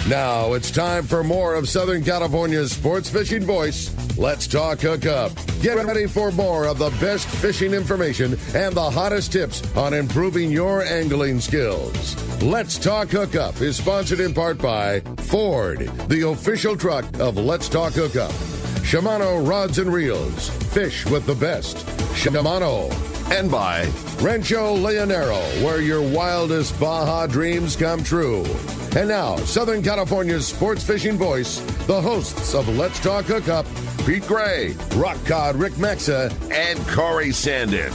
Now it's time for more of Southern California's sports fishing voice. Let's talk Hookup. Get ready for more of the best fishing information and the hottest tips on improving your angling skills. Let's Talk Hookup is sponsored in part by Ford, the official truck of Let's Talk Hookup. Shimano Rods and Reels. Fish with the best. Shimano. And by Rancho Leonero, where your wildest Baja dreams come true. And now, Southern California's sports fishing voice, the hosts of Let's Talk Hookup, Pete Gray, Rock Cod Rick Mexa, and Corey Sandin.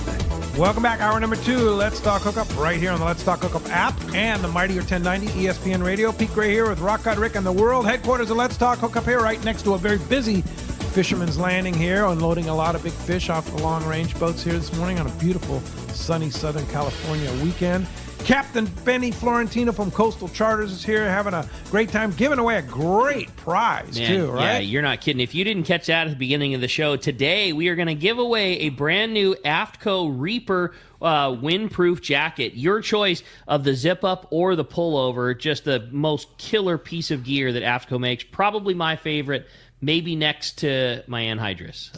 Welcome back. Hour number 2, Let's Talk Hookup, right here on the Let's Talk Hookup app and the Mightier 1090 ESPN Radio. Pete Gray here with Rock Cod Rick and the world headquarters of Let's Talk Hookup here, right next to a very busy Fisherman's Landing here, unloading a lot of big fish off the long-range boats here this morning on a beautiful, sunny Southern California weekend. Captain Benny Florentino from Coastal Charters is here having a great time, giving away a great prize, too, right? Yeah, you're not kidding. If you didn't catch that at the beginning of the show, today we are going to give away a brand new AFTCO Reaper windproof jacket. Your choice of the zip-up or the pullover, just the most killer piece of gear that AFTCO makes. Probably my favorite. Maybe next to my anhydrous.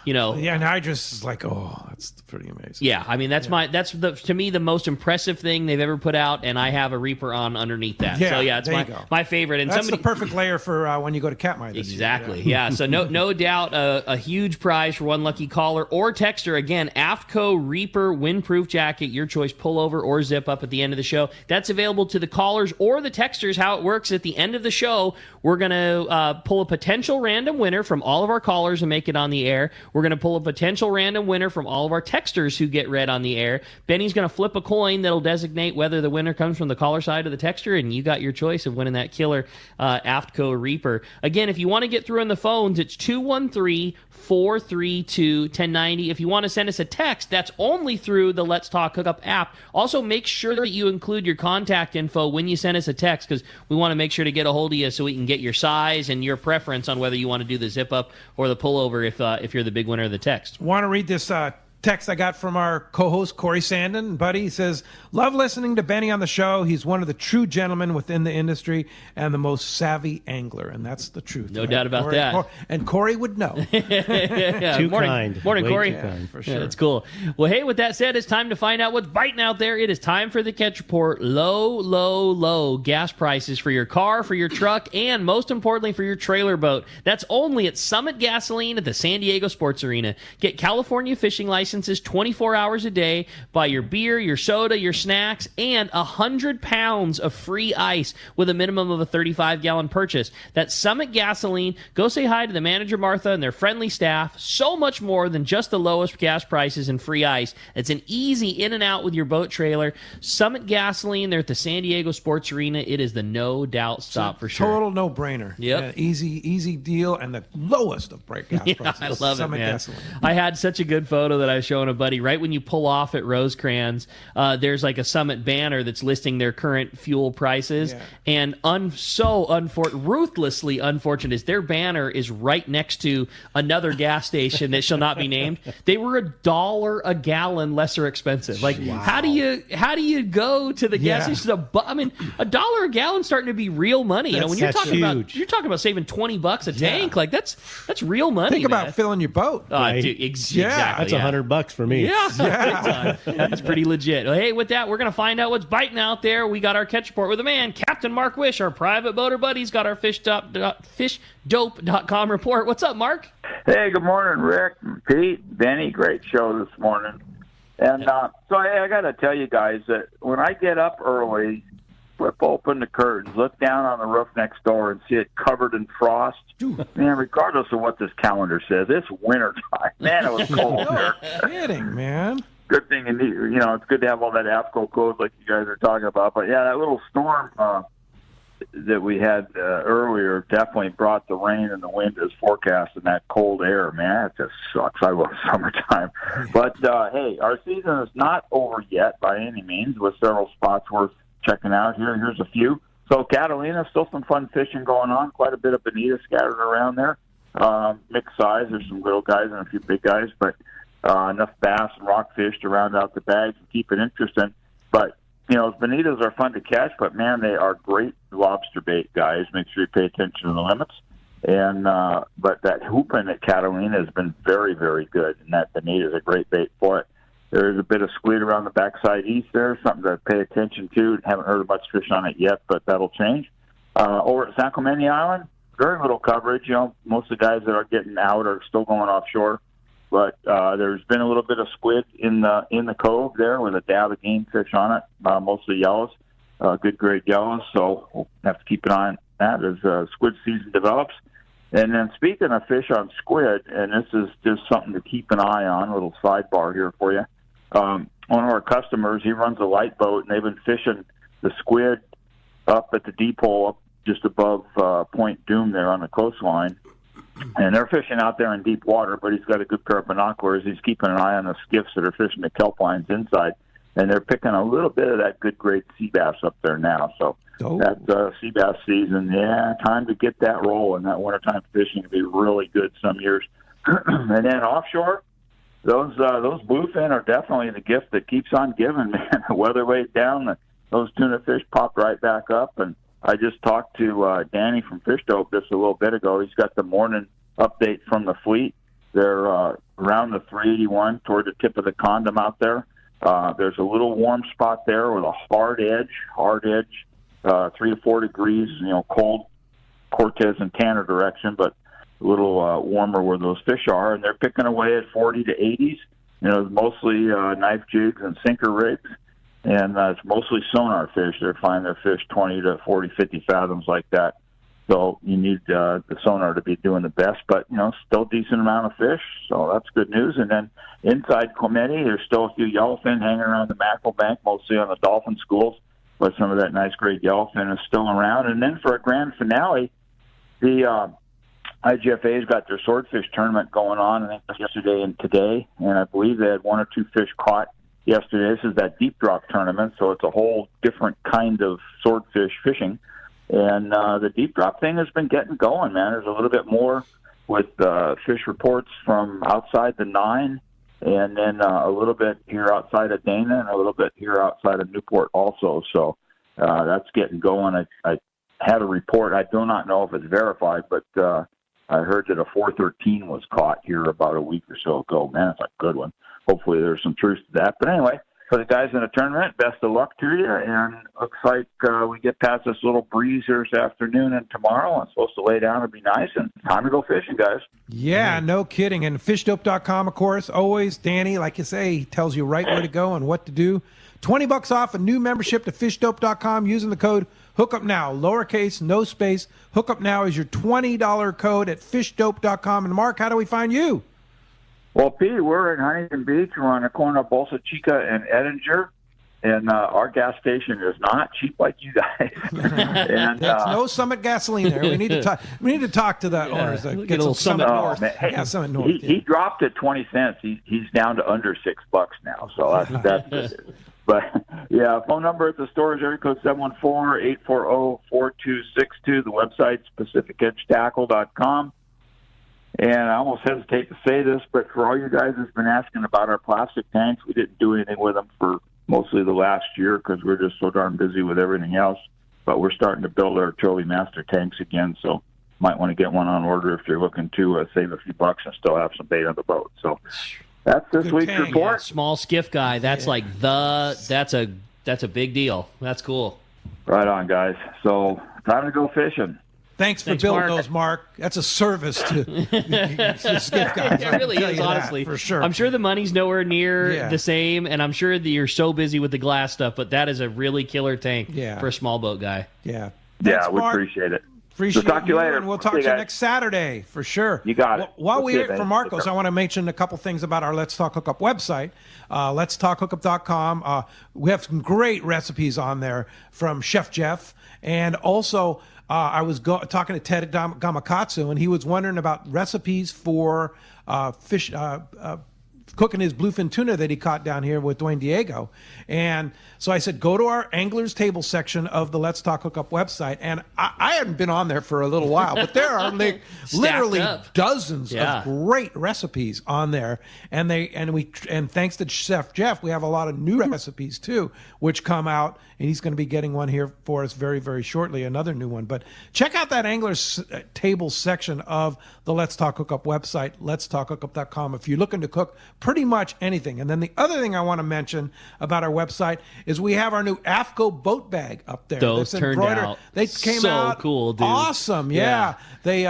You know, the anhydrous is like, that's pretty amazing. Yeah, I mean that's to me the most impressive thing they've ever put out, and I have a Reaper on underneath that. Yeah, so yeah, it's my favorite. And that's the perfect layer for when you go to Katmai this exactly. year. Yeah, so no doubt a huge prize for one lucky caller or texter. Again, AFTCO Reaper windproof jacket, your choice, pullover or zip up at the end of the show. That's available to the callers or the texters. How it works at the end of the show, we're gonna pull a potential random winner from all of our callers and make it on the air. We're going to pull a potential random winner from all of our texters who get read on the air. Benny's going to flip a coin that'll designate whether the winner comes from the caller side or the texter, and you got your choice of winning that killer AFTCO Reaper. Again, if you want to get through on the phones, it's 213-432-1090. If you want to send us a text, that's only through the Let's Talk Hookup app. Also, make sure that you include your contact info when you send us a text, because we want to make sure to get a hold of you so we can get your size and your preference on whether you want to do the zip up or the pullover if you're the big winner of the text. Want to read this text I got from our co-host Corey Sandin, buddy. He says, love listening to Benny on the show. He's one of the true gentlemen within the industry and the most savvy angler, and that's the truth. No doubt about that. And Corey would know. Yeah. Too Morning, kind. Morning, Way Corey. too kind. For sure. Yeah, that's cool. Well, hey, with that said, it's time to find out what's biting out there. It is time for the Catch Report. Low gas prices for your car, for your truck, and most importantly for your trailer boat. That's only at Summit Gasoline at the San Diego Sports Arena. Get California fishing licenses 24 hours a day. Buy your beer, your soda, your snacks, and 100 pounds of free ice with a minimum of a 35-gallon purchase. That's Summit Gasoline. Go say hi to the manager, Martha, and their friendly staff. So much more than just the lowest gas prices and free ice. It's an easy in and out with your boat trailer. Summit Gasoline, they're at the San Diego Sports Arena. It is the no doubt stop for sure. Total no-brainer. Yep. Easy deal and the lowest of break gas prices. I love Summit it, man. Gasoline. I had such a good photo that I was showing a buddy. Right when you pull off at Rosecrans, there's like a Summit banner that's listing their current fuel prices. Yeah. And ruthlessly unfortunate is their banner is right next to another gas station that shall not be named. They were $1 a gallon lesser expensive. Like, how do you go to the gas station? I mean, $1 a gallon starting to be real money. You know, when you're talking about saving $20 a tank, like that's real money. Think about filling your boat. Dude, exactly. That's $100 for me. Yeah. That's pretty legit. Well, hey, with that, we're going to find out what's biting out there. We got our catch report with the man, Captain Mark Wish, our private boater buddy's got our fishdope.com report. What's up, Mark? Hey, good morning, Rick, Pete, Benny. Great show this morning. And so I got to tell you guys that when I get up early, flip open the curtains, look down on the roof next door, and see it covered in frost. Man, regardless of what this calendar says, it's wintertime. Man, it was cold there. No kidding, man. Good thing, it's good to have all that AFTCO code like you guys are talking about. But, yeah, that little storm that we had earlier definitely brought the rain and the wind as forecast and that cold air. Man, it just sucks. I love summertime. But, hey, our season is not over yet by any means, with several spots worth checking out here. Here's a few. So Catalina, still some fun fishing going on. Quite a bit of bonita scattered around there. Mixed size. There's some little guys and a few big guys, but enough bass and rockfish to round out the bags and keep it interesting. But bonitas are fun to catch, but man, they are great lobster bait, guys. Make sure you pay attention to the limits. And but that hooping at Catalina has been very, very good, and that bonita is a great bait for it. There's a bit of squid around the backside east there, something to pay attention to. Haven't heard much fish on it yet, but that'll change. Over at San Clemente Island, very little coverage. Most of the guys that are getting out are still going offshore. But there's been a little bit of squid in the cove there with a dab of game fish on it, mostly yellows, good grade yellows. So we'll have to keep an eye on that as squid season develops. And then speaking of fish on squid, and this is just something to keep an eye on, a little sidebar here for you. One of our customers, he runs a light boat, and they've been fishing the squid up at the deep hole up just above Point Doom there on the coastline. And they're fishing out there in deep water, but he's got a good pair of binoculars. He's keeping an eye on the skiffs that are fishing the kelp lines inside, and they're picking a little bit of that good grade sea bass up there now. So that sea bass season, time to get that rolling. That wintertime fishing will be really good some years. And then offshore, those bluefin are definitely the gift that keeps on giving, man. The weather way down, those tuna fish popped right back up, and I just talked to Danny from Fish Dope just a little bit ago. He's got the morning update from the fleet. They're around the 381 toward the tip of the condom out there. There's a little warm spot there with a hard edge, 3 to 4 degrees, cold Cortez and Tanner direction, but a little warmer where those fish are. And they're picking away at 40 to 80s. Mostly knife jigs and sinker rigs. And it's mostly sonar fish. They're finding their fish 20 to 40, 50 fathoms like that. So you need the sonar to be doing the best, but, still a decent amount of fish. So that's good news. And then inside Clemente, there's still a few yellowfin hanging around the mackerel bank, mostly on the dolphin schools, but some of that nice grade yellowfin is still around. And then for a grand finale, the IGFA's got their swordfish tournament going on, I think yesterday and today, and I believe they had 1 or 2 fish caught yesterday. This is that deep drop tournament, so it's a whole different kind of swordfish fishing. And the deep drop thing has been getting going, man. There's a little bit more with fish reports from outside the 9, and then a little bit here outside of Dana, and a little bit here outside of Newport also. So that's getting going. I had a report. I do not know if it's verified, but I heard that a 413 was caught here about a week or so ago. Man, that's a good one. Hopefully there's some truth to that. But anyway, for the guys in the tournament, best of luck to you. And looks like we get past this little breeze here this afternoon and tomorrow. It's supposed to lay down and be nice. And time to go fishing, guys. Yeah, no kidding. And fishdope.com, of course, always, Danny, like you say, he tells you right where to go and what to do. $20 off a new membership to fishdope.com using the code Hookup Now, lowercase, no space. Hookup Now is your $20 code at fishdope.com. And Mark, how do we find you? Well, Pete, we're in Huntington Beach. We're on the corner of Bolsa Chica and Edinger, and our gas station is not cheap like you guys. And that's no Summit gasoline there. We need to talk. We need to talk to the owners. Get a little Summit North. Hey, Summit North. He dropped it 20 cents. He's down to under $6 now. So that's good. But yeah, phone number at the store is area code 714-840-4262. The website's PacificEdgeTackle.com. And I almost hesitate to say this, but for all you guys that's been asking about our plastic tanks, we didn't do anything with them for mostly the last year because we're just so darn busy with everything else. But we're starting to build our Trophy Master tanks again, so might want to get one on order if you're looking to save a few bucks and still have some bait on the boat. So that's this week's report. Small skiff guy. That's that's a big deal. That's cool. Right on, guys. So time to go fishing. Thanks for building those, Mark. That's a service to skiff guys. It really is, honestly. For sure. I'm sure the money's nowhere near the same, and I'm sure that you're so busy with the glass stuff, but that is a really killer tank for a small boat guy. Yeah. Thanks, we appreciate it. Appreciate talk to you later. And we'll talk to you next Saturday, for sure. You got it. While we're here for Marcos, I want to mention a couple things about our Let's Talk Hookup website. Let'sTalkHookup.com. We have some great recipes on there from Chef Jeff, and also I was talking to Ted Gamakatsu, and he was wondering about recipes for fish cooking his bluefin tuna that he caught down here with Dwayne Diego. And so I said, go to our Anglers Table section of the Let's Talk Hookup website. And I hadn't been on there for a little while, but there are like literally dozens of great recipes on there. And thanks to Chef Jeff, we have a lot of new recipes too, which come out, and he's going to be getting one here for us very, very shortly, another new one. But check out that Anglers Table section of the Let's Talk Hookup website, letstalkhookup.com, if you're looking to cook pretty much anything. And then the other thing I want to mention about our website is we have our new AFCO boat bag up there. Those turned out They came so out cool, dude. Awesome, yeah. They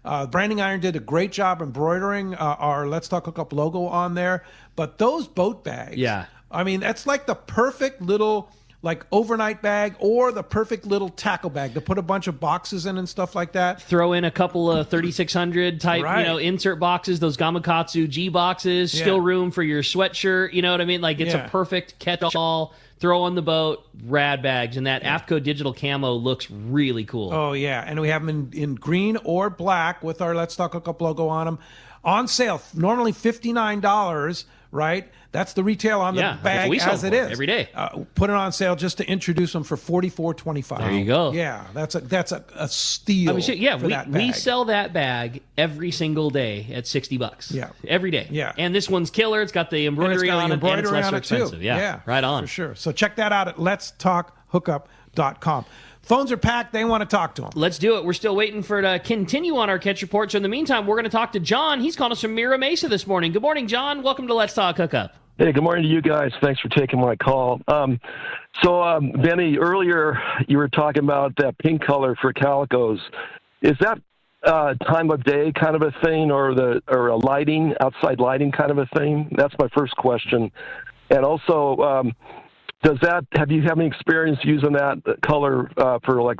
Branding Iron did a great job embroidering our Let's Talk Hookup logo on there. But those boat bags, I mean, that's like the perfect little overnight bag, or the perfect little tackle bag to put a bunch of boxes in and stuff like that. Throw in a couple of 3600 type, insert boxes, those Gamakatsu G boxes, still room for your sweatshirt, you know what I mean? Like, it's a perfect catch-all, throw on the boat, rad bags, and that AFCO digital camo looks really cool. Oh, yeah, and we have them in green or black with our Let's Talk Hookup logo on them. On sale, normally $59, right? That's the retail on the bag as it is every day. Put it on sale just to introduce them for $44.25. There you go. Yeah, that's a steal. We sell that bag every single day at $60. Yeah, every day. Yeah, and this one's killer. It's got the embroidery on it, and it's less expensive. Yeah, right on for sure. So check that out at letstalkhookup.com. Phones are packed. They want to talk to them. Let's do it. We're still waiting for it to continue on our Catch Report. So in the meantime, we're going to talk to John. He's calling us from Mira Mesa this morning. Good morning, John. Welcome to Let's Talk Hookup. Hey, good morning to you guys. Thanks for taking my call. Benny, earlier you were talking about that pink color for calicos. Is that time of day kind of a thing, or a lighting, outside lighting kind of a thing? That's my first question. And also, have you had any experience using that color for like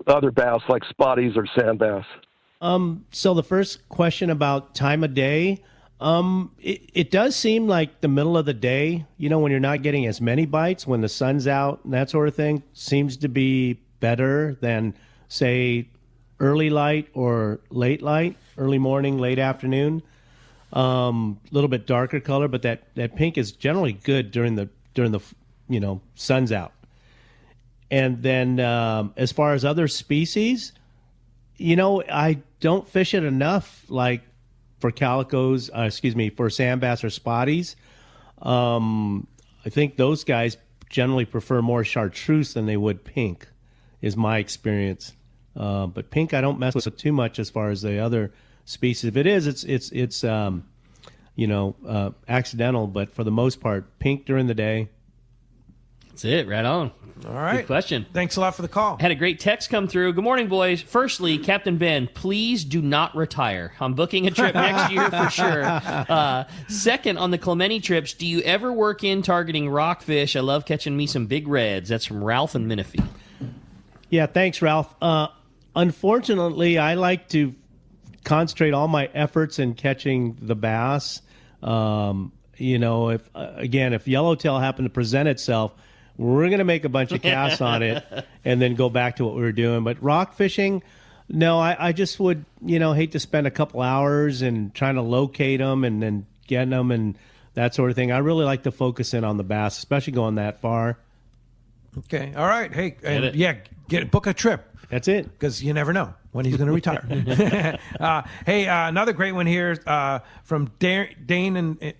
other bass, like spotties or sand bass? So the first question about time of day, it does seem like the middle of the day, when you're not getting as many bites, when the sun's out and that sort of thing, seems to be better than, say, early light or late light, early morning, late afternoon. Little bit darker color, but that pink is generally good during the sun's out. And then as far as other species, I don't fish it enough, like for calicos, for sand bass or spotties. I think those guys generally prefer more chartreuse than they would pink, is my experience. But pink I don't mess with too much as far as the other species. If it is, it's accidental, but for the most part, pink during the day. That's it. Right on. All right. Good question. Thanks a lot for the call. Had a great text come through. Good morning, boys. Firstly, Captain Ben, please do not retire. I'm booking a trip next year for sure. Second, on the Clemente trips, do you ever work in targeting rockfish? I love catching me some big reds. That's from Ralph and Menifee. Yeah, thanks, Ralph. Unfortunately, I like to concentrate all my efforts in catching the bass. If yellowtail happened to present itself, we're going to make a bunch of casts on it and then go back to what we were doing. But rock fishing, no, I just would, hate to spend a couple hours and trying to locate them and then getting them and that sort of thing. I really like to focus in on the bass, especially going that far. Okay. All right. Hey, book a trip. That's it. Because you never know when he's going to retire. Another great one here from Dane and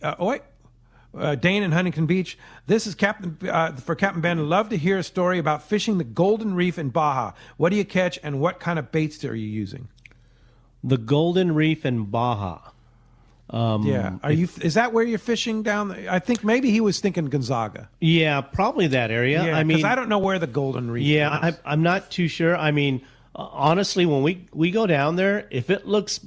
Dane in Huntington Beach. This is for Captain Ben. Love to hear a story about fishing the Golden Reef in Baja. What do you catch, and what kind of baits are you using? The Golden Reef in Baja. Is that where you're fishing down there? I think maybe he was thinking Gonzaga. Yeah, probably that area. Yeah, because I don't know where the Golden Reef is. Yeah, I'm not too sure. I mean, honestly, when we go down there, if it looks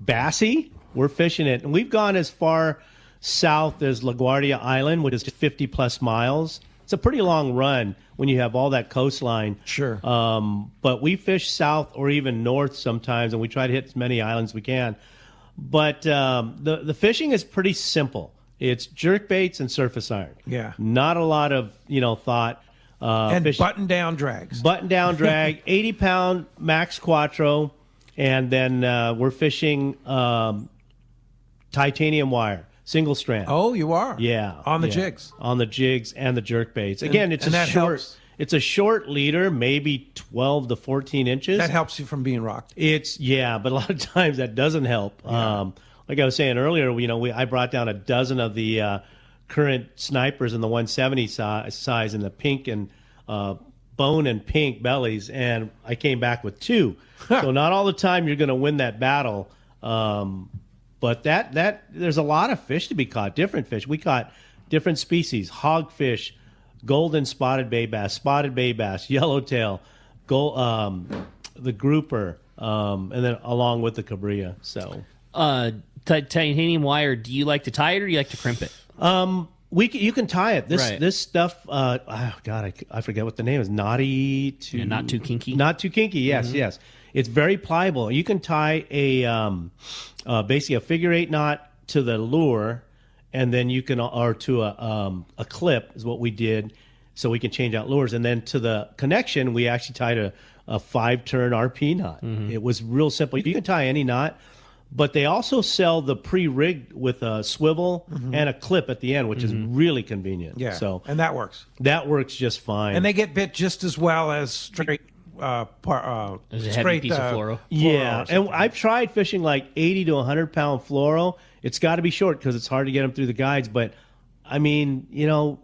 bassy, we're fishing it. And we've gone as far south as LaGuardia Island, which is 50-plus miles. It's a pretty long run when you have all that coastline. Sure. But we fish south or even north sometimes, and we try to hit as many islands as we can. But the fishing is pretty simple. It's jerk baits and surface iron. Yeah. Not a lot of thought. And button-down drags. Button-down drag, 80-pound max quattro, and then we're fishing titanium wire, Single strand. Oh, you are? Yeah. On the jigs. On the jigs and the jerk baits. Again, it's and a that short. helps. It's a short leader, maybe 12 to 14 inches. That helps you from being rocked. But a lot of times that doesn't help. Yeah. Like I was saying earlier, I brought down a dozen of the current snipers in the 170 size in the pink and bone and pink bellies, and I came back with 2. So not all the time you're going to win that battle. But that there's a lot of fish to be caught, different fish. We caught different species: hogfish, golden spotted bay bass, yellowtail, the grouper, and then along with the cabria. So, titanium wire. Do you like to tie it or do you like to crimp it? You can tie it. This stuff. I forget what the name is. Not too kinky. Not too kinky. Yes, yes. It's very pliable. You can tie basically a figure 8 knot to the lure, and then you can, or to a clip is what we did, so we can change out lures. And then to the connection, we actually tied a 5-turn RP knot. It was real simple. You can tie any knot, but they also sell the pre-rigged with a swivel and a clip at the end, which is really convenient. Yeah, so and that works. That works just fine. And they get bit just as well as straight. There's a heavy piece of fluoro. Yeah, and I've tried fishing like 80 to 100 pound fluoro. It's got to be short because it's hard to get them through the guides. But I mean,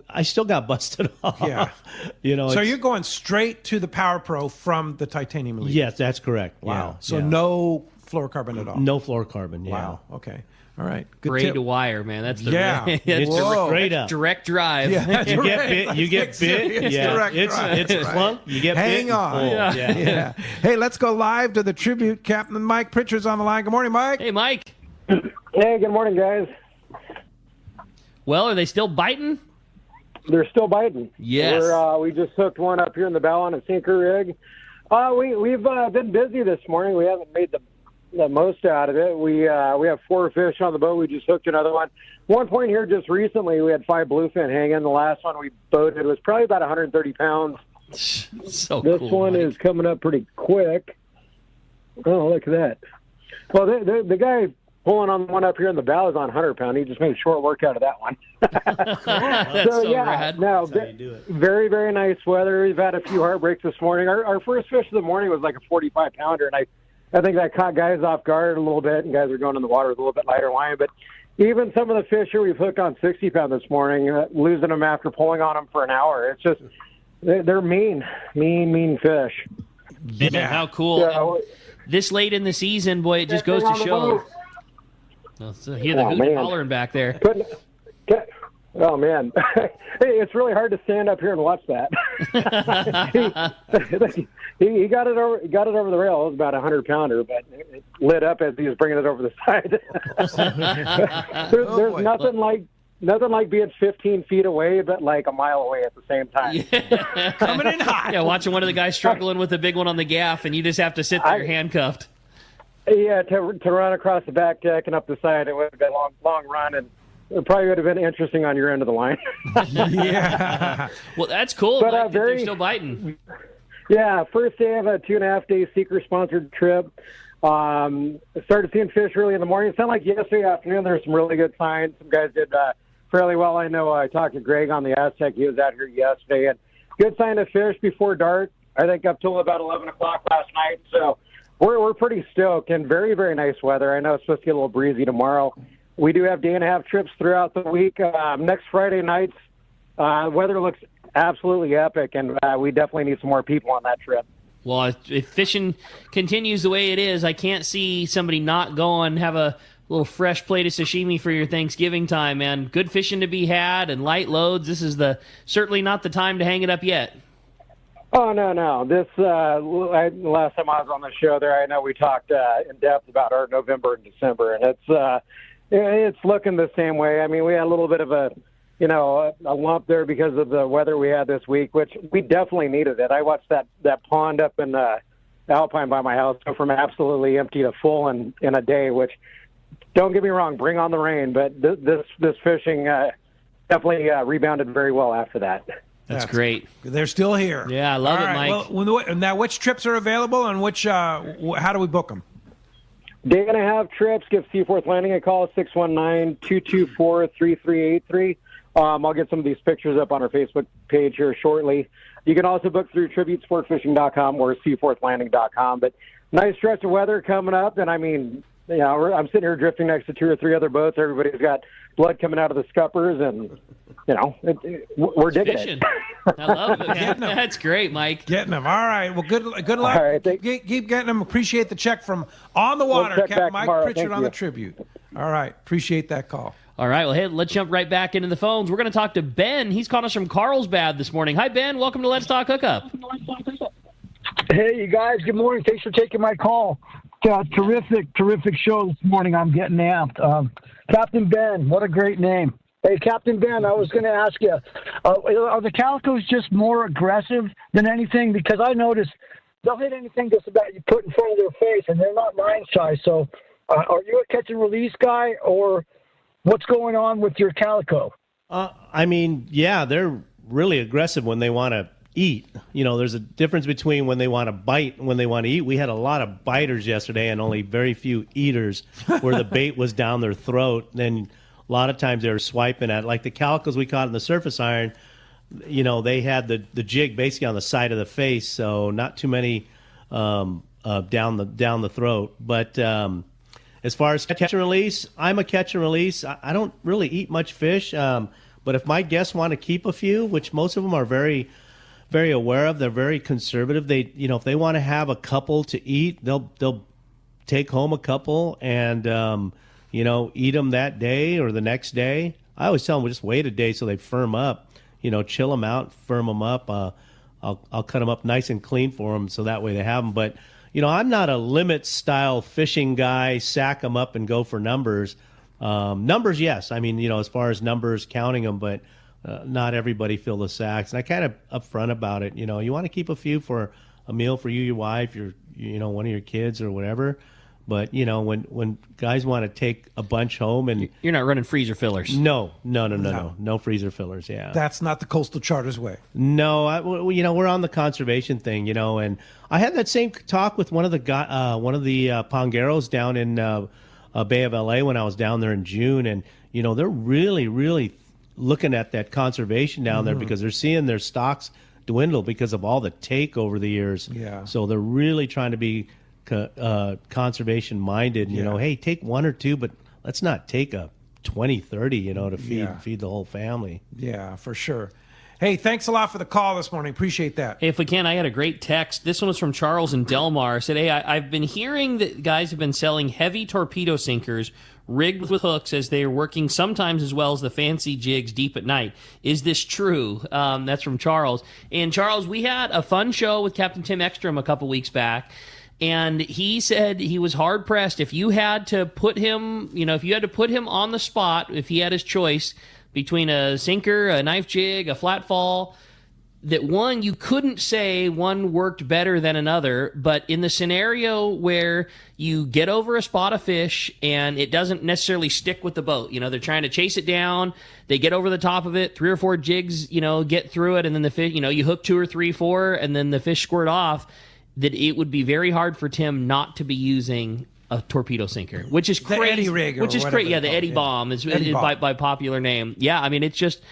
I still got busted off. Yeah, So you're going straight to the Power Pro from the titanium elite. Yes, that's correct. Wow. Yeah, So no fluorocarbon at all. No fluorocarbon. Yeah. Wow. Okay. All right. Good Braid tip. to wire, man. That's the it's straight up. Direct drive. Yeah, that's You right. get bit. You get bit. Yeah, direct drive. it's clunk. You get Hang bit. on. And pull. Yeah. Hey, let's go live to the tribute. Captain Mike Pritchard's on the line. Good morning, Mike. Hey, Mike. Hey, good morning, guys. Well, are they still biting? They're still biting. Yes. We just hooked one up here in the bow on a sinker rig. We've been busy this morning. We haven't made the most out of it. We have 4 fish on the boat. We just hooked another one. One point here just recently, we had 5 bluefin hanging. The last one we boated was probably about 130 pounds. So this cool, one Mike. is coming up pretty quick. Oh, look at that. Well, the guy pulling on one up here in the bow is on 100 pound. He just made a short work out of that one. That's so rad. No, That's how you do it. very, very nice weather. We've had a few heartbreaks this morning. Our first fish of the morning was like a 45 pounder, and I think that caught guys off guard a little bit, and guys are going in the water with a little bit lighter line. But even some of the fish here we've hooked on 60 pound this morning, losing them after pulling on them for an hour. It's just, they're mean fish. Yeah, how cool. So, This late in the season, boy, it just goes to show. Oh, so hear the hooting and hollering back there. Oh, man. It's really hard to stand up here and watch that. he got it over the rail. It was about a 100 pounder, but it lit up as he was bringing it over the side. There's nothing like being 15 feet away, but like a mile away at the same time. Yeah. Coming in hot. Yeah, watching one of the guys struggling with a big one on the gaff, and you just have to sit there handcuffed. Yeah, to run across the back deck and up the side, it would have been a long run, and it probably would have been interesting on your end of the line. Yeah. Well, that's cool. But, Mike, that they're still biting. Yeah, first day of a 2.5-day Seeker-sponsored trip. Started seeing fish early in the morning. It sounded like yesterday afternoon there were some really good signs. Some guys did fairly well. I know I talked to Greg on the Aztec. He was out here yesterday. And good sign of fish before dark, I think up till about 11 o'clock last night. So we're pretty stoked, and very, very nice weather. I know it's supposed to get a little breezy tomorrow. We do have day-and-a-half trips throughout the week. Next Friday nights, weather looks absolutely epic, and we definitely need some more people on that trip. Well, if fishing continues the way it is, I can't see somebody not going, have a little fresh plate of sashimi for your Thanksgiving time, man. Good fishing to be had and light loads. This is certainly not the time to hang it up yet. Oh, no. This last time I was on the show there, I know we talked in depth about our November and December, and it's looking the same way. I mean, we had a little bit of a lump there because of the weather we had this week, which we definitely needed it. I watched that pond up in Alpine by my house go from absolutely empty to full in a day, which, don't get me wrong, bring on the rain, but this fishing definitely rebounded very well after that. That's great. They're still here. Yeah, I love it, Mike. Well, now, which trips are available, and how do we book them? Day and a half trips, give Seaforth Landing a call, 619-224-3383. I'll get some of these pictures up on our Facebook page here shortly. You can also book through tributesportfishing.com or seaforthlanding.com. But nice stretch of weather coming up, and I mean, I'm sitting here drifting next to 2 or 3 other boats. Everybody's got blood coming out of the scuppers, and we're digging fishing. it. I love it. That's great, Mike. Getting them. All right. Well, good luck. All right, keep getting them. Appreciate the check from On the Water, check Captain back Mike tomorrow. Pritchard Thank on you. the Tribute. All right. Appreciate that call. All right, well, hey, let's jump right back into the phones. We're going to talk to Ben. He's calling us from Carlsbad this morning. Hi, Ben. Welcome to Let's Talk Hookup. Hey, you guys. Good morning. Thanks for taking my call. Terrific show this morning. I'm getting amped. Captain Ben, what a great name. Hey, Captain Ben, I was going to ask you, are the calicos just more aggressive than anything? Because I noticed they'll hit anything just about you put in front of their face, and they're not line size. So are you a catch and release guy, or what's going on with your calico? I mean, yeah, they're really aggressive when they want to eat. There's a difference between when they want to bite and when they want to eat. We had a lot of biters yesterday and only very few eaters where the bait was down their throat. And a lot of times they were swiping at it. Like the calicos we caught in the surface iron, they had the jig basically on the side of the face, so not too many down the throat. But as far as catch and release, I'm a catch and release. I don't really eat much fish, but if my guests want to keep a few, which most of them are very, very aware of, they're very conservative. They, if they want to have a couple to eat, they'll take home a couple and eat them that day or the next day. I always tell them just wait a day so they firm up. Chill them out, firm them up. I'll cut them up nice and clean for them so that way they have them. But I'm not a limit-style fishing guy, sack them up and go for numbers. Numbers, yes. I mean, as far as numbers, counting them, but not everybody fill the sacks. And I kind of upfront about it. You want to keep a few for a meal for you, your wife, one of your kids or whatever. But, when guys want to take a bunch home and... You're not running freezer fillers. No freezer fillers, yeah. That's not the Coastal Charters way. No, we're on the conservation thing, and I had that same talk with one of the Pongeros down in Bay of LA when I was down there in June, and, they're really, really looking at that conservation down there because they're seeing their stocks dwindle because of all the take over the years. Yeah. So they're really trying to be conservation minded. Hey, take one or two, but let's not take a 20, 30, to feed the whole family. Yeah, for sure. Hey, thanks a lot for the call this morning. Appreciate that. Hey, if we can, I had a great text. This one was from Charles in Delmar. Said, hey, I've been hearing that guys have been selling heavy torpedo sinkers rigged with hooks as they are working sometimes as well as the fancy jigs deep at night. Is this true? That's from Charles. And Charles, we had a fun show with Captain Tim Ekstrom a couple weeks back. And he said he was hard pressed. If you had to put him, on the spot, if he had his choice between a sinker, a knife jig, a flat fall, that one, you couldn't say one worked better than another. But in the scenario where you get over a spot of fish and it doesn't necessarily stick with the boat, they're trying to chase it down, they get over the top of it, 3 or 4 jigs, get through it, and then the fish, you hook 2 or 3, 4, and then the fish squirt off. That it would be very hard for Tim not to be using a torpedo sinker, which is crazy. The Eddie rig, which is crazy. Yeah, the Eddie bomb is by popular name. Yeah, I mean, it's just,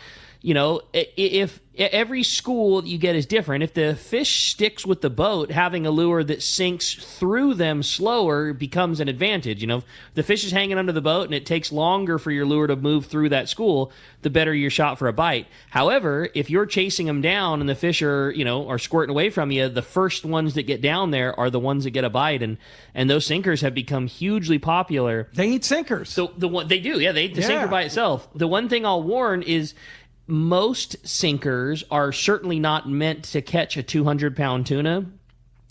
if every school that you get is different. If the fish sticks with the boat, having a lure that sinks through them slower becomes an advantage. If the fish is hanging under the boat and it takes longer for your lure to move through that school, the better your shot for a bite. However, if you're chasing them down and the fish are squirting away from you, the first ones that get down there are the ones that get a bite, and those sinkers have become hugely popular. They eat sinkers. So they do, yeah. They eat the sinker by itself. The one thing I'll warn is, most sinkers are certainly not meant to catch a 200-pound tuna.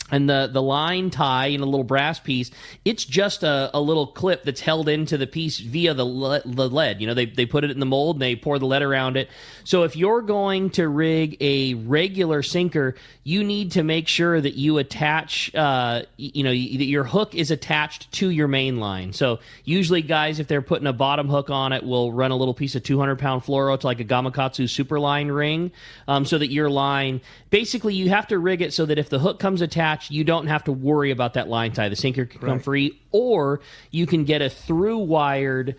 And the line tie in a little brass piece, it's just a little clip that's held into the piece via the lead. They put it in the mold and they pour the lead around it. So if you're going to rig a regular sinker, you need to make sure that you attach, that your hook is attached to your main line. So usually guys, if they're putting a bottom hook on it, will run a little piece of 200-pound fluoro to like a Gamakatsu Superline ring, so that your line, basically you have to rig it so that if the hook comes attached attach, you don't have to worry about that line tie. The sinker can come free, or you can get a through-wired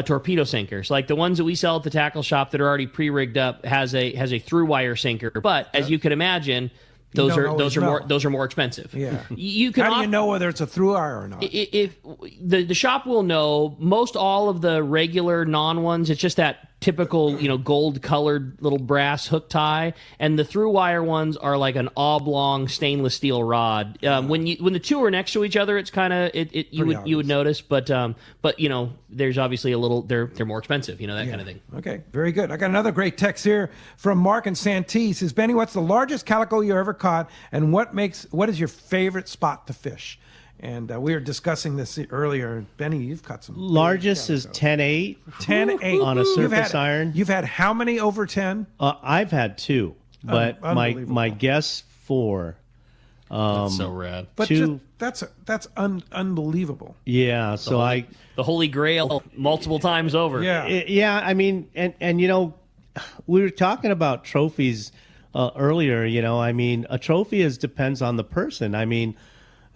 torpedo sinkers, like the ones that we sell at the tackle shop that are already pre-rigged up, has a through-wire sinker. But as you can imagine, those are more expensive. Yeah. You can. How do you know whether it's a through wire or not? If the shop will know, most all of the regular non-ones, it's just that typical, gold-colored little brass hook tie, and the through-wire ones are like an oblong stainless steel rod. When the two are next to each other, it's kind of you would notice, but there's obviously a little they're more expensive, that kind of thing. Okay, very good. I got another great text here from Mark and Santee. He says, Benny, what's the largest calico you ever caught, and what is your favorite spot to fish? And we were discussing this earlier. Benny, you've caught some. Largest is 10-8. 10-8 on a surface iron. You've had how many over 10? I've had 2, but my guess 4. That's so rad. But 2. That's unbelievable. Yeah. So the Holy Grail multiple times over. Yeah. I mean, and we were talking about trophies earlier. A trophy depends on the person. I mean,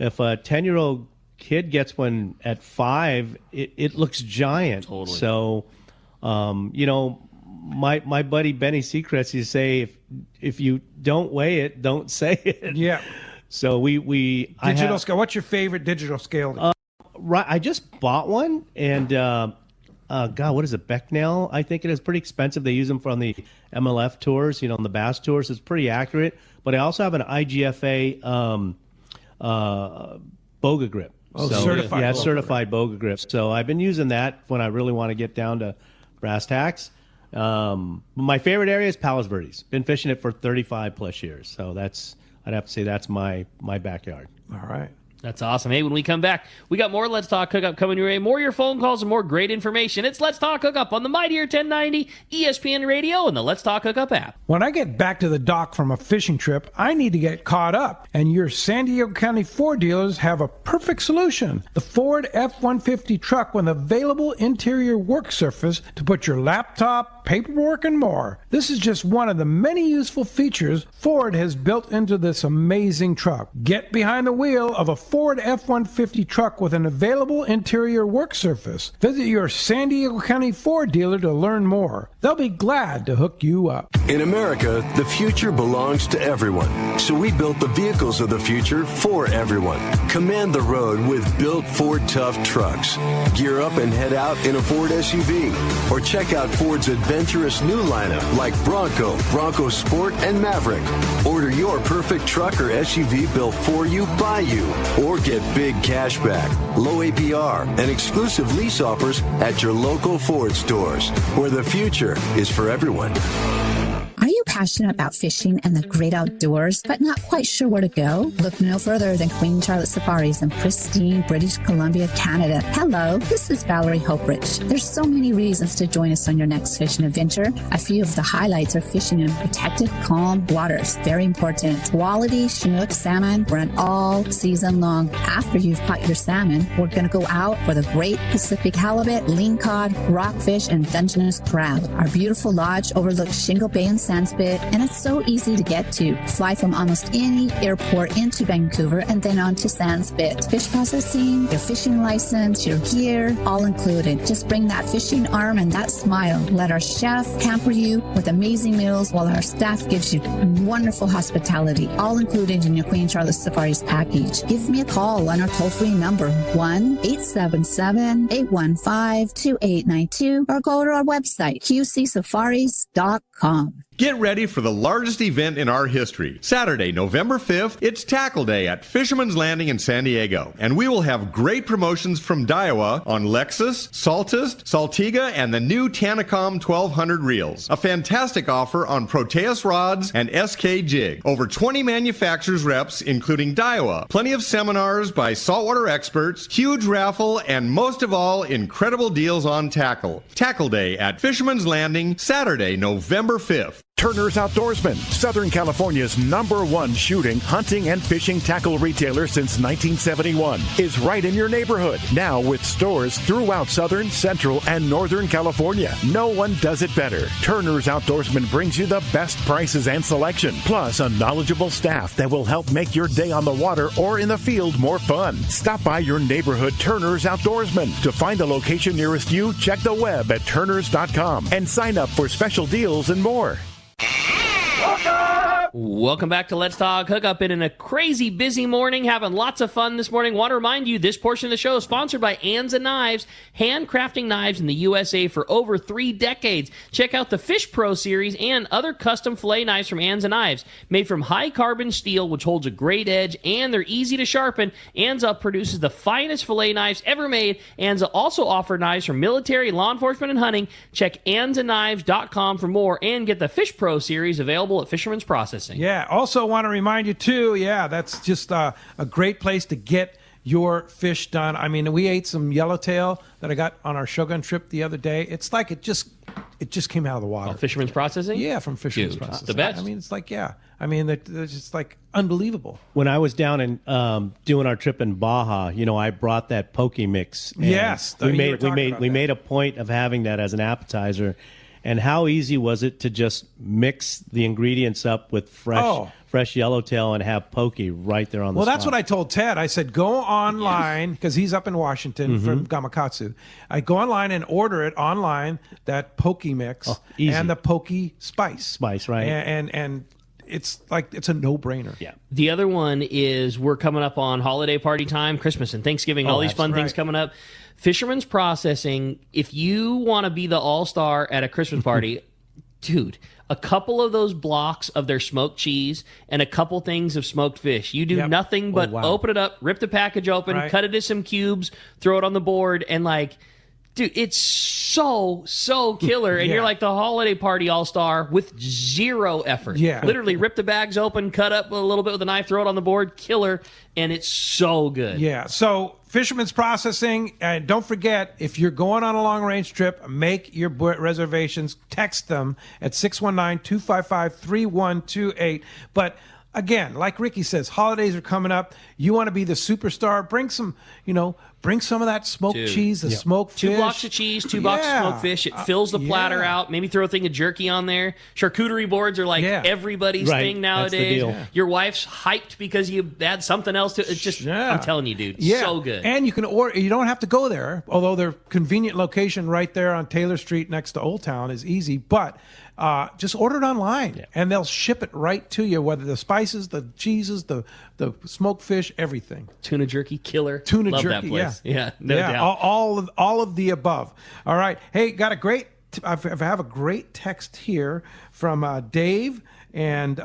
if a 10-year-old kid gets one at 5, it looks giant. Totally. So, my buddy Benny Seacrest, you say if you don't weigh it, don't say it. Yeah. So digital scale. What's your favorite digital scale? Right. I just bought one, and what is it? Becknell, I think it is. Pretty expensive. They use them from the MLF tours, on the bass tours. It's pretty accurate. But I also have an IGFA. Boga grip. Certified. Yeah, certified Boga grip. So I've been using that when I really want to get down to brass tacks. My favorite area is Palos Verdes. Been fishing it for 35 plus years. So I'd have to say that's my backyard. All right. That's awesome. Hey, when we come back, we got more Let's Talk Hookup coming your way. More of your phone calls and more great information. It's Let's Talk Hookup on the Mightier 1090, ESPN Radio, and the Let's Talk Hookup app. When I get back to the dock from a fishing trip, I need to get caught up, and your San Diego County Ford dealers have a perfect solution. The Ford F-150 truck with available interior work surface to put your laptop, paperwork, and more. This is just one of the many useful features Ford has built into this amazing truck. Get behind the wheel of a Ford F-150 truck with an available interior work surface. Visit your San Diego County Ford dealer to learn more. They'll be glad to hook you up. In America, the future belongs to everyone. So we built the vehicles of the future for everyone. Command the road with built Ford Tough trucks. Gear up and head out in a Ford SUV. Or check out Ford's adventurous new lineup like Bronco, Bronco Sport, and Maverick. Order your perfect truck or SUV built for you, by you. Or get big cash back, low APR, and exclusive lease offers at your local Ford stores, where the future is for everyone. Are you passionate about fishing and the great outdoors, but not quite sure where to go? Look no further than Queen Charlotte Safaris in pristine British Columbia, Canada. Hello, this is Valerie Hoperich. There's so many reasons to join us on your next fishing adventure. A few of the highlights are fishing in protected, calm waters. Very important. Quality Chinook salmon run all season long. After you've caught your salmon, we're going to go out for the great Pacific halibut, lingcod, rockfish, and Dungeness crab. Our beautiful lodge overlooks Shingle Bay and Sandspit, and it's so easy to get to. Fly from almost any airport into Vancouver and then on to Sandspit. Fish processing, your fishing license, your gear, all included. Just bring that fishing arm and that smile. Let our chef pamper you with amazing meals while our staff gives you wonderful hospitality, all included in your Queen Charlotte Safaris package. Give me a call on our toll-free number, 1-877-815-2892, or go to our website, qcsafaris.com. Get ready for the largest event in our history. Saturday, November 5th, it's Tackle Day at Fisherman's Landing in San Diego. And we will have great promotions from Daiwa on Lexus, Saltist, Saltiga, and the new Tanacom 1200 reels. A fantastic offer on Proteus rods and SK jig. Over 20 manufacturers reps, including Daiwa. Plenty of seminars by saltwater experts, huge raffle, and most of all, incredible deals on tackle. Tackle Day at Fisherman's Landing, Saturday, November 5th. Turner's Outdoorsman, Southern California's #1 shooting, hunting, and fishing tackle retailer since 1971, is right in your neighborhood. Now with stores throughout Southern, Central, and Northern California. No one does it better. Turner's Outdoorsman brings you the best prices and selection, plus a knowledgeable staff that will help make your day on the water or in the field more fun. Stop by your neighborhood Turner's Outdoorsman. To find the location nearest you, check the web at turners.com and sign up for special deals and more. Welcome back to Let's Talk Hookup. In a crazy busy morning, having lots of fun this morning. Want to remind you, this portion of the show is sponsored by Anza Knives, handcrafting knives in the USA for over 3 decades. Check out the Fish Pro series and other custom fillet knives from Anza Knives. Made from high-carbon steel, which holds a great edge, and they're easy to sharpen. Anza produces the finest fillet knives ever made. Anza also offers knives for military, law enforcement, and hunting. Check AnzaKnives.com for more and get the Fish Pro series available at Fisherman's Processing. Yeah, also want to remind you, too, that's just a great place to get your fish done. I mean, we ate some yellowtail that I got on our Shogun trip the other day. It's like it just came out of the water. Oh, Fisherman's Processing? Yeah, from Fisherman's Processing. The best. I mean, it's like, I mean, they're just like unbelievable. When I was down and doing our trip in Baja, I brought that poke mix. Yes, we made a point of having that as an appetizer. And how easy was it to just mix the ingredients up with fresh yellowtail and have poke right there on the spot? Well, that's what I told Ted. I said, go online, because he's up in Washington from Gamakatsu. I go online and order it online, that poke mix and the poke spice. Spice, right. And it's like it's a no-brainer. Yeah. The other one is we're coming up on holiday party time, Christmas and Thanksgiving, all these fun things coming up. Fisherman's Processing, if you want to be the all-star at a Christmas party, dude, a couple of those blocks of their smoked cheese and a couple things of smoked fish. You do nothing but open it up, rip the package open, cut it into some cubes, throw it on the board, and dude, it's so killer. And you're like the holiday party all-star with 0 effort. Yeah. Literally rip the bags open, cut up a little bit with a knife, throw it on the board, killer, and it's so good. Yeah, so Fisherman's Processing, and don't forget, if you're going on a long-range trip, make your reservations. Text them at 619-255-3128. But again, like Ricky says, holidays are coming up. You want to be the superstar. Bring some, bring some of that smoked cheese, the smoked fish. 2 blocks of cheese, 2 blocks of smoked fish. It fills the platter out. Maybe throw a thing of jerky on there. Charcuterie boards are like everybody's thing nowadays. Your wife's hyped because you add something else to it. It's just, I'm telling you, dude, so good. And you can order. You don't have to go there, although their convenient location right there on Taylor Street next to Old Town is easy. But just order it online, and they'll ship it right to you, whether the spices, the cheeses, the smoked fish, everything. Tuna jerky, killer. Love jerky, that place. Yeah, no doubt. All of the above. All right. Hey, got a great. I have a great text here from Dave. And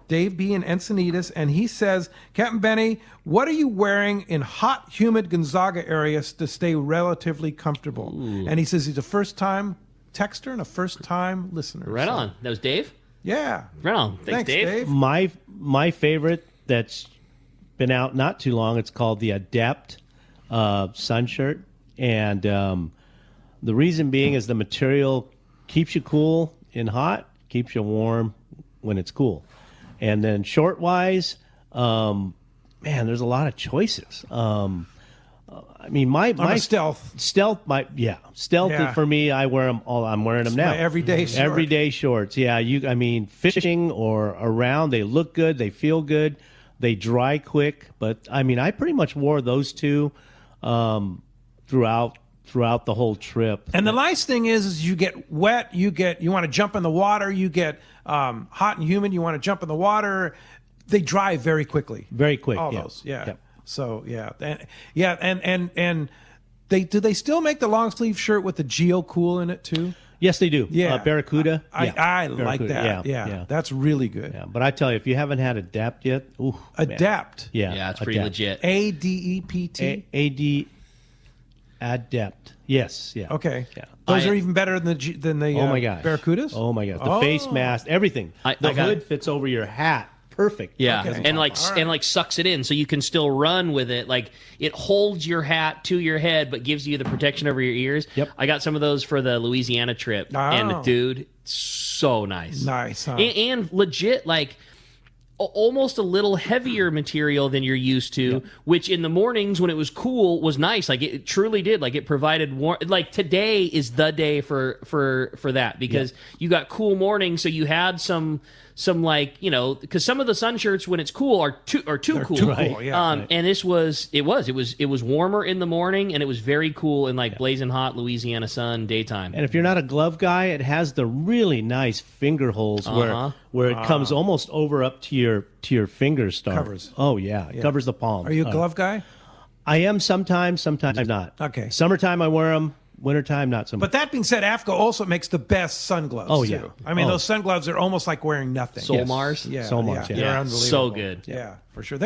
Dave B. in Encinitas, and he says, Captain Benny, what are you wearing in hot, humid Gonzaga areas to stay relatively comfortable? Ooh. And he says he's a first-time texter and a first-time listener. Right on. That was Dave? Yeah. Right on. Thanks, Dave. My favorite that's been out not too long, it's called the Adept sun shirt. And the reason being is the material keeps you cool in hot, keeps you warm when it's cool. And then short-wise, there's a lot of choices. I mean, my stealth. Stealth, for me, I wear them all. I'm wearing them now. My everyday shorts. Everyday shorts. Yeah, fishing or around, they look good, they feel good, they dry quick. But I mean, I pretty much wore those two throughout the whole trip. And the nice thing is you get wet, you want to jump in the water, you get hot and humid, you want to jump in the water. They dry very quickly. Very quick. All those, Yep. So and they still make the long sleeve shirt with the Geo Cool in it too? Yes, they do. Yeah, Barracuda. I like that. Yeah, that's really good. Yeah, but I tell you, if you haven't had Adapt yet, Adapt. Man. Yeah, it's pretty legit. ADEPT. Adept. Yes. Yeah. Okay. Yeah. Those are even better than the oh my gosh. Barracudas. Oh my gosh. The face mask, everything. The hood fits over your hat. Perfect. Yeah, okay. and sucks it in, so you can still run with it. Like it holds your hat to your head, but gives you the protection over your ears. Yep. I got some of those for the Louisiana trip, and dude, so nice. Nice, huh? And legit, like, almost a little heavier material than you're used to, which in the mornings when it was cool was nice. Like, it truly did. Like, it provided warm. Like, today is the day for that, because you got cool mornings, so you had some like, you know, because some of the sun shirts when it's cool are too cool. Too cool, yeah. And this was it was warmer in the morning, and it was very cool in like blazing hot Louisiana sun daytime. And if you're not a glove guy, it has the really nice finger holes where it comes almost over up to your finger start. Covers. Oh yeah, it covers the palm. Are you a glove guy? I am sometimes not. Okay. Summertime I wear them. Wintertime, not so much. But that being said, AFCO also makes the best sun gloves. Oh, yeah. Too. I mean, those sun gloves are almost like wearing nothing. Solmars? Yeah. Solmars, They're Yeah, unbelievable. so good. Yeah, for sure.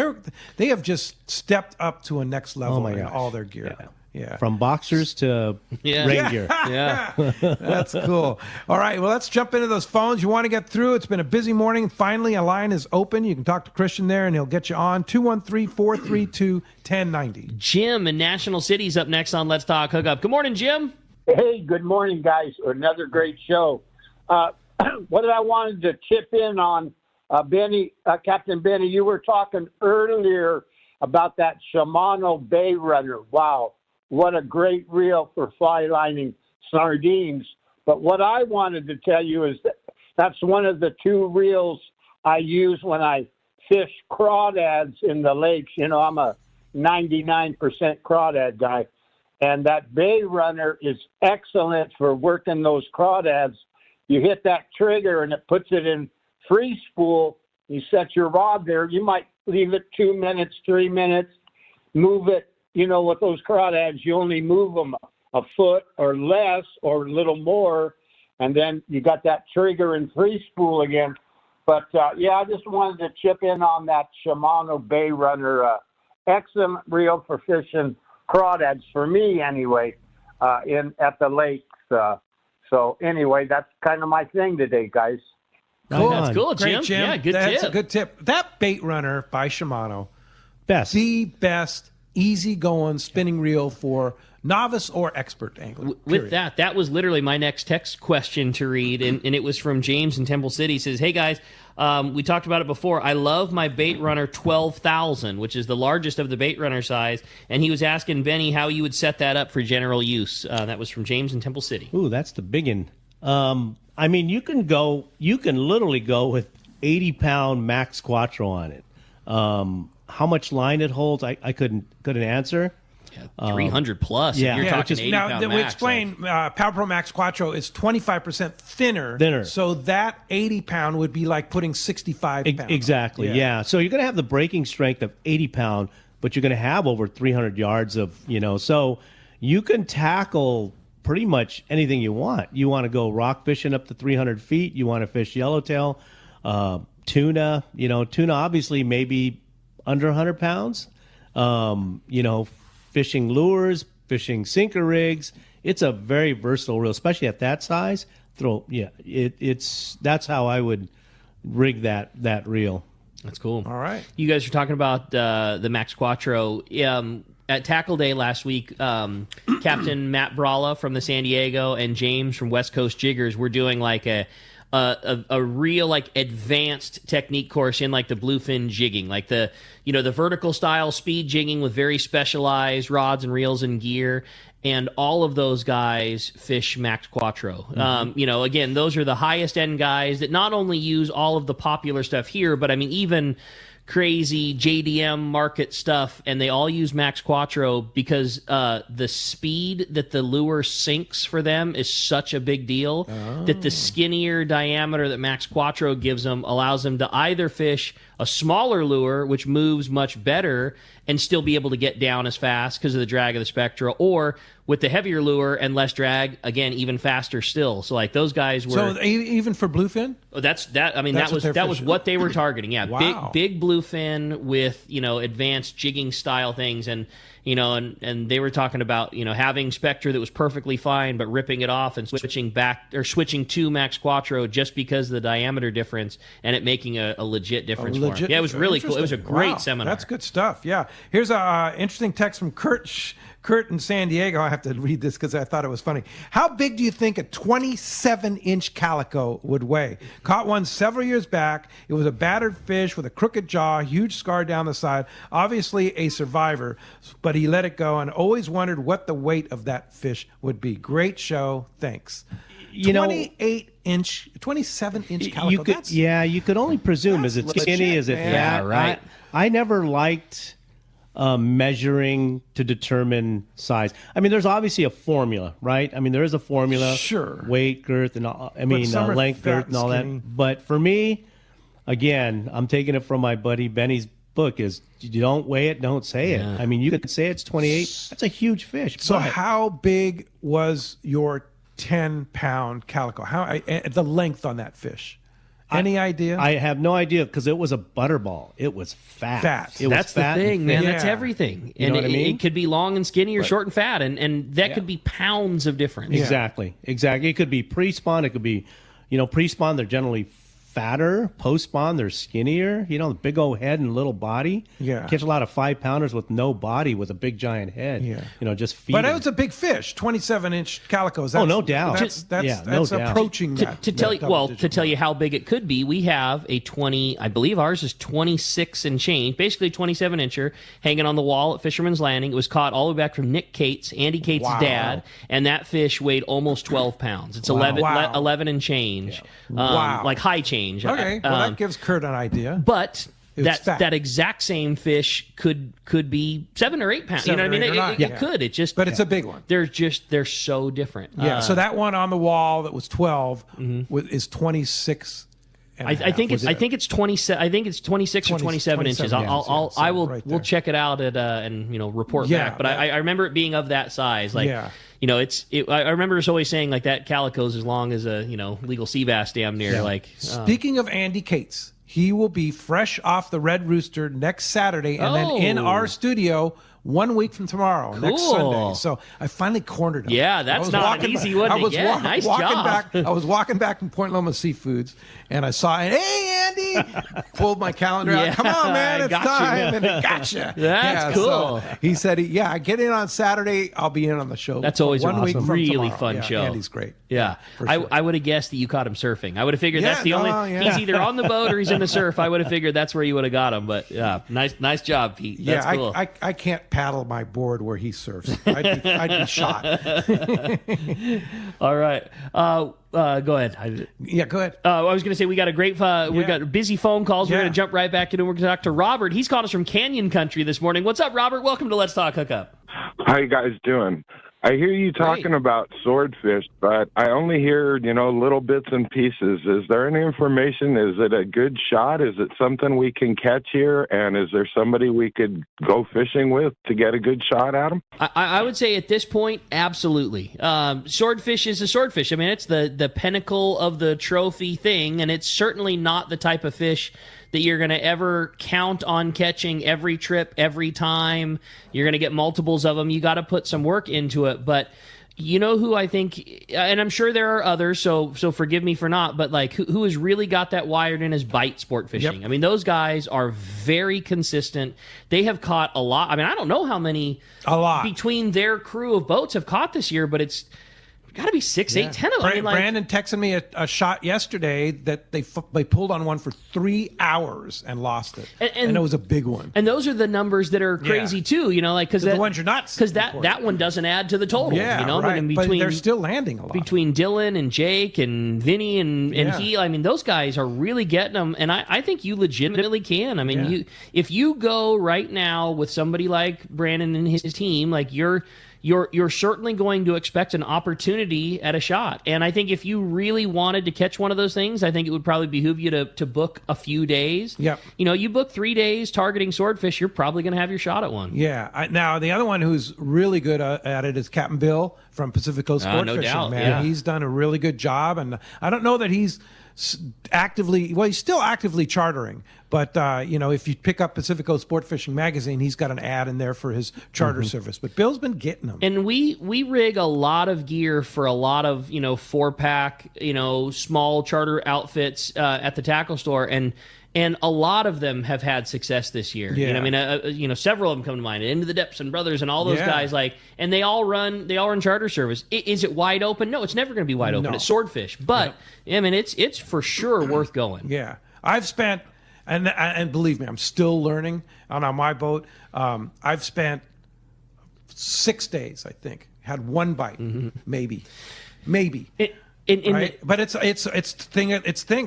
They have just stepped up to a next level in all their gear. Yeah. From boxers to rain gear. Yeah. That's cool. All right, well, let's jump into those phones. You want to get through. It's been a busy morning. Finally, a line is open. You can talk to Christian there, and he'll get you on. 213-432-1090. Jim in National City's up next on Let's Talk Hookup. Good morning, Jim. Hey, good morning, guys. Another great show. What I wanted to chip in on, Benny, Captain Benny, you were talking earlier about that Shimano Bay Runner. Wow, what a great reel for fly lining sardines. But what I wanted to tell you is that's one of the two reels I use when I fish crawdads in the lakes. You know, I'm a 99% crawdad guy. And that Bay Runner is excellent for working those crawdads. You hit that trigger and it puts it in free spool. You set your rod there. You might leave it 2 minutes, 3 minutes, move it. You know, with those crawdads, you only move them a foot or less or a little more. And then you got that trigger in free spool again. But, I just wanted to chip in on that Shimano Bay Runner. Excellent reel for fishing crawdads, for me anyway, at the lakes. So anyway, that's kind of my thing today, guys. Cool. That's cool, Jim. Great, Jim. Yeah, good That's tip. a good tip. That Bait Runner by Shimano, the best easy-going spinning reel for novice or expert angler. With that was literally my next text question to read, and it was from James in Temple City. He says, hey, guys, we talked about it before. I love my Bait Runner 12,000, which is the largest of the Bait Runner size, and he was asking Benny how you would set that up for general use. That was from James in Temple City. Ooh, that's the big one. I mean, you can literally go with 80-pound Max Quattro on it. How much line it holds, I couldn't answer. 300 plus. Yeah, you're talking 80 now pound we max. explain Power Pro Max Quattro is 25% thinner. So that 80 pound would be like putting 65 pounds. Exactly. Yeah. So you're going to have the breaking strength of 80 pound, but you're going to have over 300 yards of So you can tackle pretty much anything you want. You want to go rock fishing up to 300 feet. You want to fish yellowtail, tuna. Tuna obviously maybe under 100 pounds. Fishing lures, fishing sinker rigs. It's a very versatile reel, especially at that size. That's how I would rig that reel. That's cool. All right. You guys are talking about the Max Quattro. At Tackle Day last week, Captain Matt Bralla from the San Diego and James from West Coast Jiggers were doing like a real like advanced technique course in like the bluefin jigging, like the vertical style speed jigging with very specialized rods and reels and gear. And all of those guys fish Max Quattro. Mm-hmm. Again, those are the highest end guys that not only use all of the popular stuff here, but I mean, even crazy JDM market stuff, and they all use Max Quattro because the speed that the lure sinks for them is such a big deal that the skinnier diameter that Max Quattro gives them allows them to either fish a smaller lure, which moves much better and still be able to get down as fast because of the drag of the Spectra, or with the heavier lure and less drag, again, even faster still. So like those guys were... So even for bluefin? That was what they were targeting. Yeah, Wow. big bluefin with, advanced jigging style things, and they were talking about, having Spectra that was perfectly fine, but ripping it off and switching to Max Quattro just because of the diameter difference and it making a legit difference for seminar. Yeah, it was really cool. It was a great seminar. That's good stuff. Yeah. Here's a interesting text from Kurt in San Diego. I have to read this because I thought it was funny. How big do you think a 27-inch calico would weigh? Caught one several years back. It was a battered fish with a crooked jaw, huge scar down the side. Obviously a survivor, but he let it go and always wondered what the weight of that fish would be. Great show. Thanks. 27-inch calico. You could only presume. Is it skinny? Is it fat? Yeah, right. I never liked measuring to determine size. I mean, there's obviously a formula, right? I mean, there is a formula. Sure. Weight, girth, and length, girth, and all that. But for me, again, I'm taking it from my buddy Benny's book is you don't weigh it, don't say it. I mean, you could say it's 28. That's a huge fish. So how big was your 10-pound calico? The length on that fish? Any idea? I have no idea because it was a butterball. It was fat. That's the thing, man. That's everything. You know what I mean? It could be long and skinny or short and fat, and that could be pounds of difference. Exactly. It could be pre-spawn. It could be, pre-spawn, they're generally fatter. Post-spawn, they're skinnier. The big old head and little body. Yeah. Catch a lot of 5-pounders with no body with a big giant head. Yeah. Just feeding. But it was a big fish, 27-inch calicos. No doubt. That's approaching that. To tell you how big it could be, we have a 20, I believe ours is 26 and change, basically a 27-incher hanging on the wall at Fisherman's Landing. It was caught all the way back from Nick Cates, Andy Cates' dad, and that fish weighed almost 12 pounds. It's 11 and change. Like high change. Okay, that gives Kurt an idea. But that exact same fish could be 7 or 8 pounds. You know what I mean? It could. It just. But it's a big one. They're so different. Yeah. So that one on the wall that was 12 is 26. I think it's 27. I think it's 26 or 27 inches. We'll check it out and report back. But I remember it being of that size. I remember us always saying like that calico's as long as a legal sea bass damn near. Yeah. Speaking of Andy Cates, he will be fresh off the Red Rooster next Saturday, and then in our studio 1 week from tomorrow, next Sunday. So I finally cornered him. Yeah, that's not easy, wasn't it? Nice job. I was walking back from Point Loma Seafoods, and I saw, hey, Andy, pulled my calendar out. Come on, man, it's time. And it gotcha. That's cool. So he said, I get in on Saturday. I'll be in on the show. That's always one week from really tomorrow. Fun show. Andy's great. Yeah. Sure. I would have guessed that you caught him surfing. I would have figured that's the only. He's either on the boat or he's in the surf. I would have figured that's where you would have got him. But nice job, Pete. That's cool. I can't paddle my board where he surfs. I'd be shot. All right. Go ahead. Go ahead. I was going to say we got a great. We got busy phone calls. We're going to jump right back into. We're going to talk to Robert. He's called us from Canyon Country this morning. What's up, Robert? Welcome to Let's Talk Hookup. How you guys doing? I hear you talking about swordfish, but I only hear, little bits and pieces. Is there any information? Is it a good shot? Is it something we can catch here? And is there somebody we could go fishing with to get a good shot at them? I would say at this point, absolutely. Swordfish is a swordfish. I mean, it's the pinnacle of the trophy thing, and it's certainly not the type of fish that you're going to ever count on catching every trip, every time. You're going to get multiples of them. You got to put some work into it. But you know who I think, and I'm sure there are others, so forgive me for not, but like who has really got that wired in is bite sport fishing. Yep. I mean, those guys are very consistent. They have caught a lot. I mean, I don't know how many between their crew of boats have caught this year, but it's got to be 6, 8, 10 of them. Brandon texted me a shot yesterday that they pulled on one for 3 hours and lost it, and it was a big one. And those are the numbers that are crazy too. Because the ones you're not because that one doesn't add to the total. Right. But they're still landing a lot between Dylan and Jake and Vinny and he. I mean, those guys are really getting them, and I think you legitimately can. I mean, if you go right now with somebody like Brandon and his team, like you're certainly going to expect an opportunity at a shot. And I think if you really wanted to catch one of those things, I think it would probably behoove you to book a few days. Yep. You book 3 days targeting swordfish, you're probably going to have your shot at one. Yeah. Now, the other one who's really good at it is Captain Bill from Pacific Coast Sport no Fishing. Doubt. Man, yeah. He's done a really good job. And I don't know that he's he's still actively chartering, but if you pick up Pacific Coast Sport Fishing magazine, he's got an ad in there for his charter service. But Bill's been getting them, and we rig a lot of gear for a lot of 4-pack small charter outfits at the tackle store, and And a lot of them have had success this year. Yeah. Several of them come to mind. Into the Depths and Brothers and all those guys. And they all run charter service. Is it wide open? No, it's never going to be wide open. No. It's swordfish. But it's for sure worth going. Yeah, I've spent, and believe me, I'm still learning on my boat. I've spent 6 days, I think, had one bite, maybe. Right? But it's thing.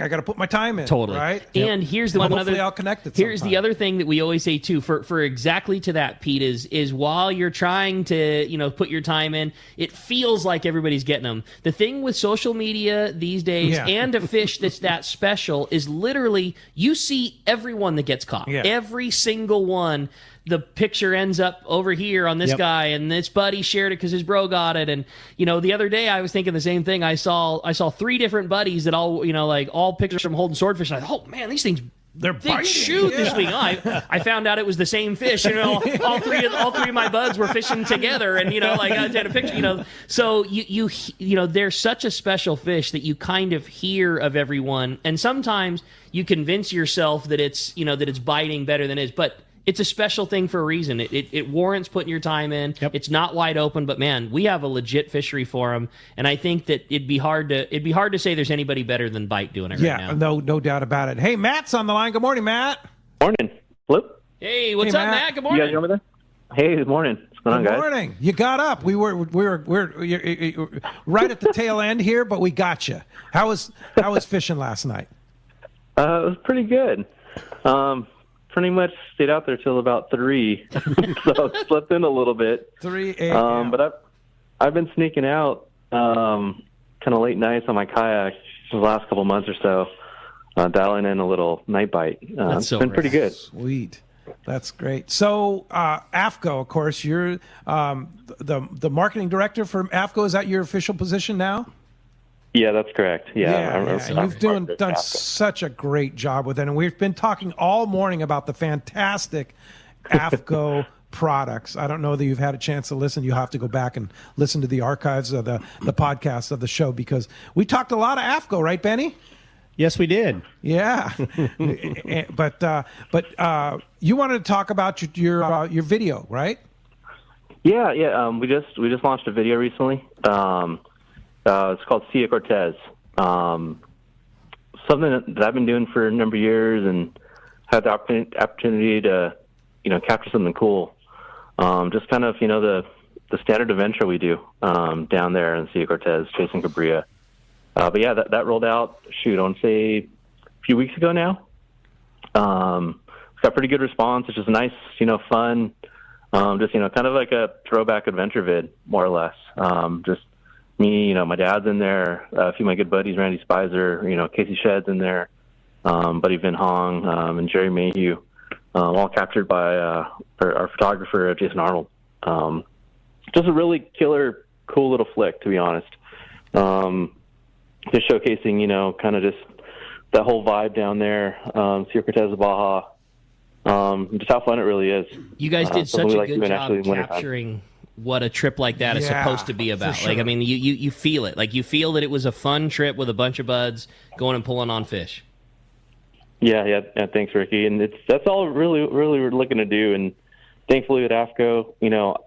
I got to put my time in. Totally. Right. And here's the hopefully I'll connect it. Here's the other thing that we always say too, for exactly to that, Pete, is while you're trying to put your time in, it feels like everybody's getting them. The thing with social media these days and a fish that's that special is literally you see everyone that gets caught. Yeah. Every single one. The picture ends up over here on this guy, and this buddy shared it because his bro got it. And the other day I was thinking the same thing. I saw 3 different buddies that all pictures from holding swordfish. And I thought, oh man, these things they shoot this week. I found out it was the same fish. All three of my buds were fishing together, and I had a picture. So you they're such a special fish that you kind of hear of everyone, and sometimes you convince yourself that it's that it's biting better than it is, but. It's a special thing for a reason. It warrants putting your time in. Yep. It's not wide open, but man, we have a legit fishery for them, and I think that it'd be hard to say there's anybody better than Bite doing it right now. No doubt about it. Hey, Matt's on the line. Good morning, Matt. Morning. Hello. Hey, what's up, Matt? Good morning. You guys over there? Hey, good morning. What's going on, guys? Good morning. You got up. We're right at the tail end here, but we got you. How was fishing last night? It was pretty good. Pretty much stayed out there till about 3, so slept in a little bit. 3 a.m. But I've been sneaking out kind of late nights on my kayak for the last couple months or so, dialing in a little night bite. It's been pretty good. Sweet. That's great. So AFCO, of course, you're the marketing director for AFCO. Is that your official position now? Yeah, that's correct. Yeah. You've done such a great job with it. And we've been talking all morning about the fantastic AFCO products. I don't know that you've had a chance to listen. You'll have to go back and listen to the archives of the podcast of the show, because we talked a lot of AFCO, right, Benny? Yes, we did. Yeah. But you wanted to talk about your video, right? Yeah. We just launched a video recently. It's called Cia Cortez. Something that I've been doing for a number of years, and had the opportunity to, capture something cool. Just kind of, the standard adventure we do down there in Cia Cortez, chasing Cabria. But yeah, that rolled out. I want to say a few weeks ago now. It's got pretty good response. It's just nice, fun. Just kind of like a throwback adventure vid, more or less. Just me, my dad's in there, a few of my good buddies, Randy Spicer, Casey Shed's in there, Buddy Vin Hong, and Jerry Mayhew, all captured by our photographer, Jason Arnold. Just a really killer, cool little flick, to be honest. Just showcasing, kind of just that whole vibe down there, Cia Cortez, Baja, just how fun it really is. You guys did such a good job capturing what a trip like that is supposed to be about. Sure. Like, you feel it. Like, you feel that it was a fun trip with a bunch of buds going and pulling on fish. Yeah. Thanks, Ricky. And that's all really we're looking to do. And thankfully at AFCO,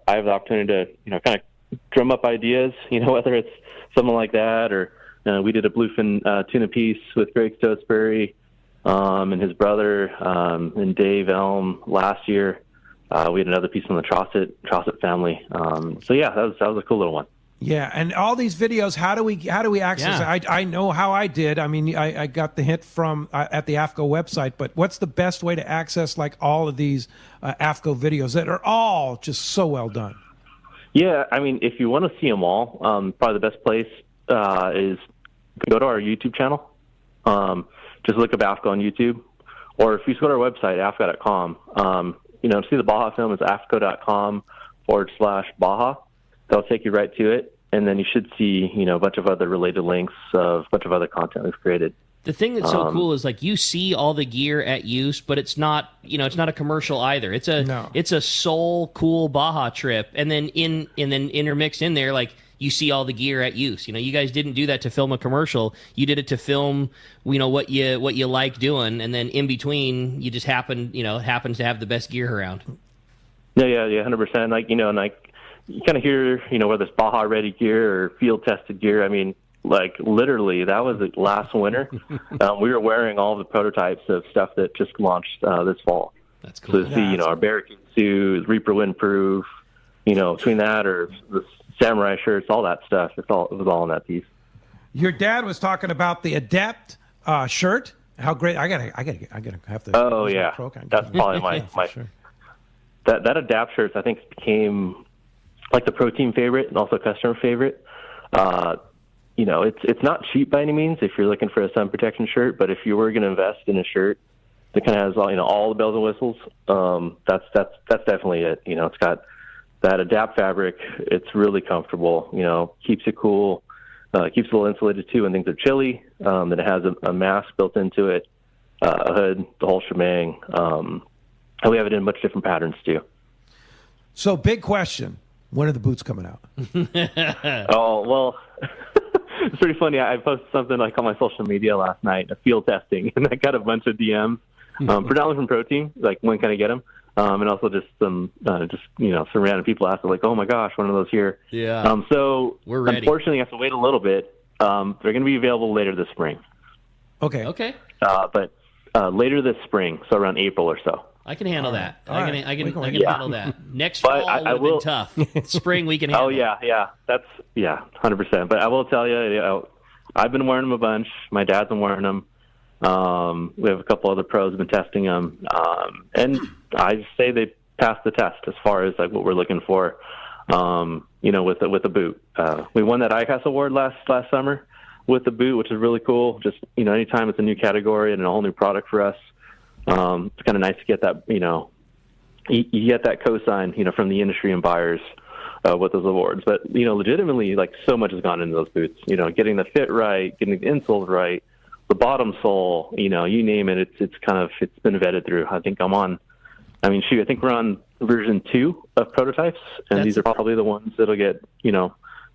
I have the opportunity to, kind of drum up ideas, whether it's something like that, or we did a bluefin tuna piece with Greg Stosbury and his brother and Dave Elm last year. We had another piece on the Trossett family. So yeah, that was a cool little one. Yeah, and all these videos, how do we access it? I know how I did. I got the hint from at the AFCO website, but what's the best way to access like all of these AFCO videos that are all just so well done? Yeah, if you want to see them all, probably the best place is go to our YouTube channel. Just look up AFCO on YouTube, or if you just go to our website, afco.com. To see the Baja film is afco.com/Baja. That'll take you right to it. And then you should see, a bunch of other related links of a bunch of other content we've created. The thing that's so cool is like you see all the gear at use, but it's not, it's not a commercial either. It's a soul cool Baja trip. And then intermixed in there, like you see all the gear at use. You guys didn't do that to film a commercial. You did it to film, what you like doing, and then in between, you just happens to have the best gear around. Yeah, 100%. Like, you kind of hear, whether it's Baja ready gear or field tested gear. I mean, like literally, that was last winter. We were wearing all the prototypes of stuff that just launched this fall. That's cool. So to see, our Barricade suits, Reaper windproof, between that or the samurai shirts, all that stuff. It was all in that piece. Your dad was talking about the Adept shirt. How great! I gotta have to. Oh yeah, that's probably my. Sure. That Adapt shirts, I think, became like the pro team favorite and also customer favorite. It's not cheap by any means if you're looking for a sun protection shirt, but if you were going to invest in a shirt that kind of has all the bells and whistles, that's definitely it. It's got that Adapt fabric. It's really comfortable. Keeps you cool, keeps it a little insulated too when things are chilly. Then it has a mask built into it, a hood, the whole shebang. And we have it in much different patterns too. So, big question: when are the boots coming out? Oh well. It's pretty funny. I posted something like on my social media last night, a field testing, and I got a bunch of DMs, predominantly from Pro Team, like when can I get them, and also just some random people asking like, oh my gosh, one of those here. Yeah. So we're ready. Unfortunately, you have to wait a little bit. They're going to be available later this spring. Okay. But later this spring, so around April or so. I can handle that. I can handle that. Next but fall would have been tough. Spring we can handle. Oh yeah. That's 100%. But I will tell you, I've been wearing them a bunch. My dad's been wearing them. We have a couple other pros have been testing them, and I just say they passed the test as far as like what we're looking for. With the boot, we won that ICAS award last summer with the boot, which is really cool. Just anytime it's a new category and a whole new product for us. It's kind of nice to get that, you get that cosign, from the industry and buyers with those awards. But, legitimately, like so much has gone into those boots, getting the fit right, getting the insoles right, the bottom sole, you name it. It's been vetted through. I think I think we're on version 2 of prototypes, and these are probably the ones that'll get,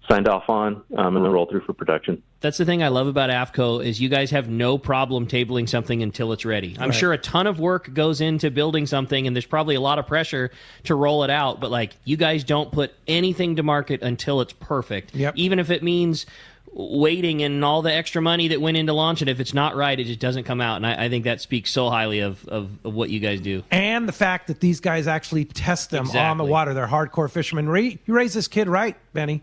signed off on and then roll through for production. That's the thing I love about AFCO is you guys have no problem tabling something until it's ready. I'm sure a ton of work goes into building something, and there's probably a lot of pressure to roll it out, but like you guys don't put anything to market until it's perfect. Yep. Even if it means waiting and all the extra money that went into launch it. If it's not right, it just doesn't come out. And I think that speaks so highly of what you guys do. And the fact that these guys actually test them on the water. They're hardcore fishermen. You raised this kid right, Benny.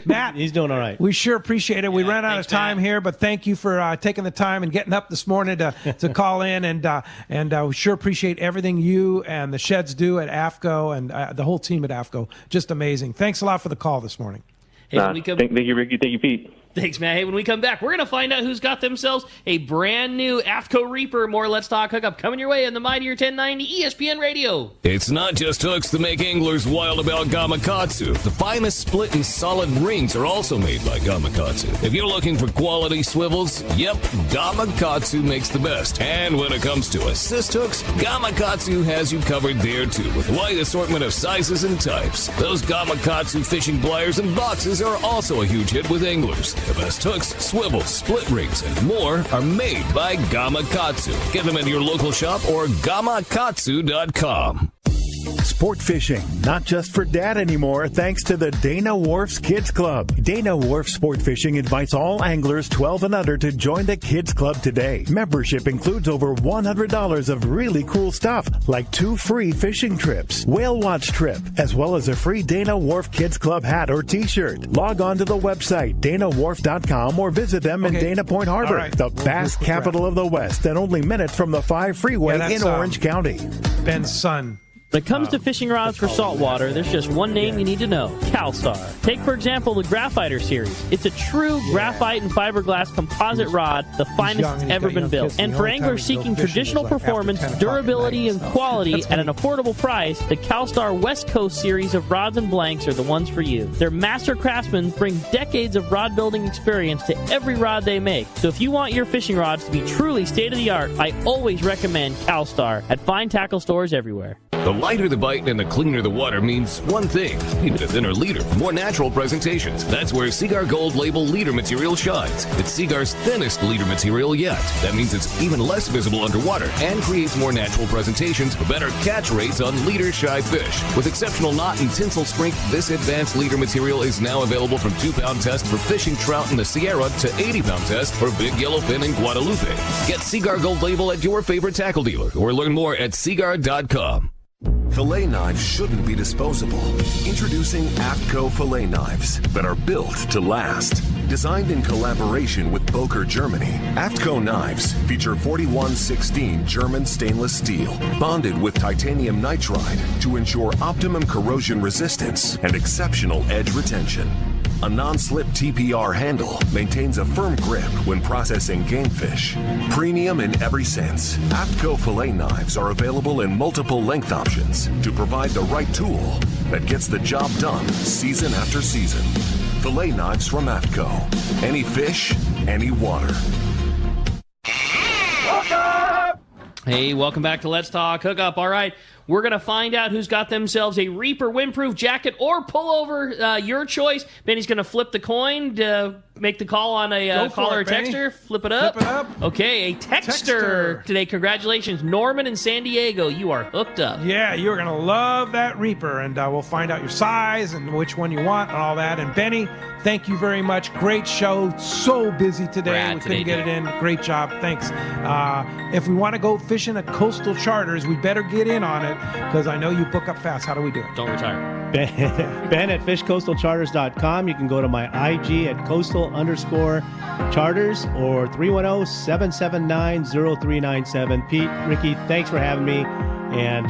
Matt. He's doing all right. We sure appreciate it. We ran out of time here, but thank you for taking the time and getting up this morning to call in. And we sure appreciate everything you and the Sheds do at AFCO and the whole team at AFCO. Just amazing. Thanks a lot for the call this morning. Hey, thank you, Ricky. Thank you, Pete. Thanks, Matt. Hey, when we come back, we're going to find out who's got themselves a brand new AFCO Reaper. More Let's Talk Hookup coming your way on the Mightier 1090 ESPN Radio. It's not just hooks that make anglers wild about Gamakatsu. The finest split and solid rings are also made by Gamakatsu. If you're looking for quality swivels, yep, Gamakatsu makes the best. And when it comes to assist hooks, Gamakatsu has you covered there too, with a wide assortment of sizes and types. Those Gamakatsu fishing pliers and boxes are also a huge hit with anglers. The best hooks, swivels, split rings, and more are made by Gamakatsu. Get them at your local shop or gamakatsu.com. Sport fishing, not just for dad anymore, thanks to the Dana Wharf's Kids Club. Dana Wharf Sport Fishing invites all anglers 12 and under to join the Kids Club today. Membership includes over $100 of really cool stuff, like 2 free fishing trips, whale watch trip, as well as a free Dana Wharf Kids Club hat or t-shirt. Log on to the website, danawharf.com, or visit them in Dana Point Harbor, the bass capital of the West, and only minutes from the 5 freeway in Orange County. Ben's son. When it comes to fishing rods for saltwater, there's just one name you need to know, CalStar. Take, for example, the Graphiter series. It's a true graphite and fiberglass composite rod, the finest it's ever been built. And for anglers seeking traditional performance, durability, and quality at an affordable price, the CalStar West Coast series of rods and blanks are the ones for you. Their master craftsmen bring decades of rod building experience to every rod they make. So if you want your fishing rods to be truly state-of-the-art, I always recommend CalStar at fine tackle stores everywhere. The lighter the bite and the cleaner the water means one thing. You need a thinner leader, more natural presentations. That's where Seaguar Gold Label leader material shines. It's Seaguar's thinnest leader material yet. That means it's even less visible underwater and creates more natural presentations for better catch rates on leader-shy fish. With exceptional knot and tinsel strength, this advanced leader material is now available from 2-pound test for fishing trout in the Sierra to 80-pound test for big yellowfin in Guadalupe. Get Seaguar Gold Label at your favorite tackle dealer or learn more at seaguar.com. Fillet knives shouldn't be disposable. Introducing AFTCO fillet knives that are built to last. Designed in collaboration with Boker, Germany, AFTCO knives feature 4116 German stainless steel, bonded with titanium nitride to ensure optimum corrosion resistance and exceptional edge retention. A non-slip TPR handle maintains a firm grip when processing game fish. Premium in every sense, AFTCO fillet knives are available in multiple length options to provide the right tool that gets the job done season after season. Fillet knives from AFTCO. Any fish, any water. Hey, welcome back to Let's Talk Hookup. All right, we're going to find out who's got themselves a Reaper windproof jacket or pullover, your choice. Benny's going to flip the coin to make the call on a caller or texter. Flip it up. Flip it up. Okay, a texter today. Congratulations. Norman in San Diego, you are hooked up. Yeah, you're going to love that Reaper, and we'll find out your size and which one you want and all that. And Benny, thank you very much. Great show. So busy today. We couldn't get it in. Great job. Thanks. If we want to go fishing at Coastal Charters, we better get in on it because I know you book up fast. How do we do it? Don't retire. Ben at fishcoastalcharters.com. You can go to my IG at coastal_charters or 310-779-0397. Pete, Ricky, thanks for having me, and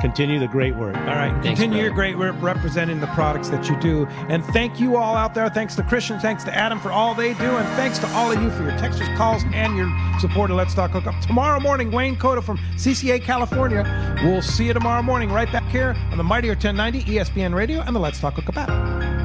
continue the great work. All right. Continue your great work representing the products that you do. And thank you all out there. Thanks to Christian. Thanks to Adam for all they do. And thanks to all of you for your texts, calls, and your support of Let's Talk Hookup. Tomorrow morning, Wayne Cota from CCA, California. We'll see you tomorrow morning right back here on the Mightier 1090 ESPN Radio and the Let's Talk Hookup app.